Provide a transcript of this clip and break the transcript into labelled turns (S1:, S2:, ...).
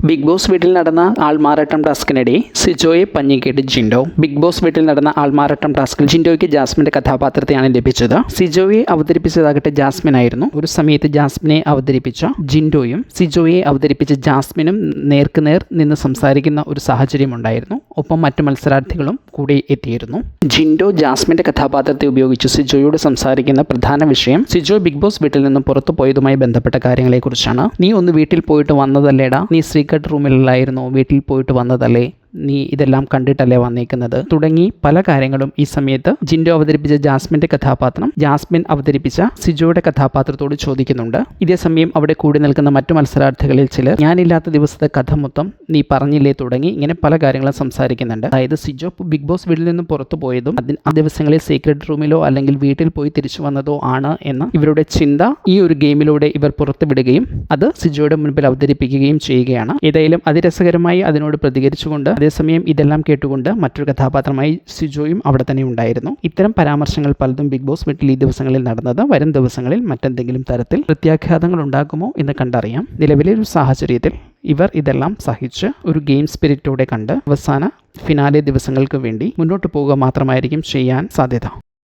S1: Big boss വീട്ടിൽ നടന്ന ആൾമാറാട്ടം ടാസ്കിനിടെ സിജോയെ പഞ്ഞിക്കേട്ട് Jinto. Big boss വീട്ടിൽ നടന്ന ആൾമാറാട്ടം ടാസ്കിൽ ജിൻഡോയ്ക്ക് ജാസ്മിന്റെ കഥാപാത്രത്തെയാണ് ലഭിച്ചത്. സിജോയെ അവതരിപ്പിച്ചതാകട്ടെ ജാസ്മിൻ ആയിരുന്നു. ഒരു സമയത്ത് ജാസ്മിനെ അവതരിപ്പിച്ച ജിൻഡോയും സിജോയെ അവതരിപ്പിച്ച ജാസ്മിനും നേർക്കുനേർ നിന്ന് സംസാരിക്കുന്ന ഒരു സാഹചര്യം ഉണ്ടായിരുന്നു. ഒപ്പം മറ്റു മത്സരാർത്ഥികളും കൂടി എത്തിയിരുന്നു. ജിൻഡോ ജാസ്മിന്റെ കഥാപാത്രത്തെ ഉപയോഗിച്ച് സിജോയോട് സംസാരിക്കുന്ന പ്രധാന വിഷയം സിജോ ബിഗ് ബോസ് വീട്ടിൽ നിന്ന് പുറത്തു പോയതുമായി ബന്ധപ്പെട്ട കാര്യങ്ങളെക്കുറിച്ചാണ്. നീ ഒന്ന് വീട്ടിൽ പോയിട്ട് വന്നതല്ലേടാ, നീ സീക്രട്ട് റൂമിലല്ലായിരുന്നോ, വീട്ടിൽ പോയിട്ട് വന്നതല്ലേ, നീ ഇതെല്ലാം കണ്ടിട്ടല്ലേ വന്നേക്കുന്നത് തുടങ്ങി പല കാര്യങ്ങളും ഈ സമയത്ത് ജിൻഡോ അവതരിപ്പിച്ച ജാസ്മിന്റെ കഥാപാത്രം ജാസ്മിൻ അവതരിപ്പിച്ച സിജോയുടെ കഥാപാത്രത്തോട് ചോദിക്കുന്നുണ്ട്. ഇതേസമയം അവിടെ കൂടി നിൽക്കുന്ന മറ്റു മത്സരാർത്ഥികളിൽ ചിലർ ഞാനില്ലാത്ത ദിവസത്തെ കഥ മൊത്തം നീ പറഞ്ഞില്ലേ തുടങ്ങി ഇങ്ങനെ പല കാര്യങ്ങളും സംസാരിക്കുന്നുണ്ട്. അതായത് സിജോ ബിഗ് ബോസ് വീട്ടിൽ നിന്നും പുറത്തു പോയതും ആ ദിവസങ്ങളിൽ സീക്രട്ട് റൂമിലോ അല്ലെങ്കിൽ വീട്ടിൽ പോയി തിരിച്ചു വന്നതോ ആണ് എന്ന് ഇവരുടെ ചിന്ത ഈ ഒരു ഗെയിമിലൂടെ ഇവർ പുറത്തുവിടുകയും അത് സിജോയുടെ മുൻപിൽ അവതരിപ്പിക്കുകയും ചെയ്യുകയാണ്. ഏതായാലും അതിരസകരമായി അതിനോട് പ്രതികരിച്ചുകൊണ്ട് അതേസമയം ഇതെല്ലാം കേട്ടുകൊണ്ട് മറ്റൊരു കഥാപാത്രമായി സിജോയും അവിടെ തന്നെ ഉണ്ടായിരുന്നു. ഇത്തരം പരാമർശങ്ങൾ പലതും ബിഗ് ബോസ് വീട്ടിൽ ഈ ദിവസങ്ങളിൽ നടന്നത് വരും ദിവസങ്ങളിൽ മറ്റെന്തെങ്കിലും തരത്തിൽ പ്രത്യാഘാതങ്ങൾ ഉണ്ടാകുമോ എന്ന് കണ്ടറിയാം. നിലവിലെ ഒരു സാഹചര്യത്തിൽ ഇവർ ഇതെല്ലാം സഹിച്ച് ഒരു ഗെയിം സ്പിരിറ്റോടെ കണ്ട് അവസാന ഫിനാലെ ദിവസങ്ങൾക്ക് വേണ്ടി മുന്നോട്ട് പോവുക മാത്രമായിരിക്കും ചെയ്യാൻ സാധ്യത.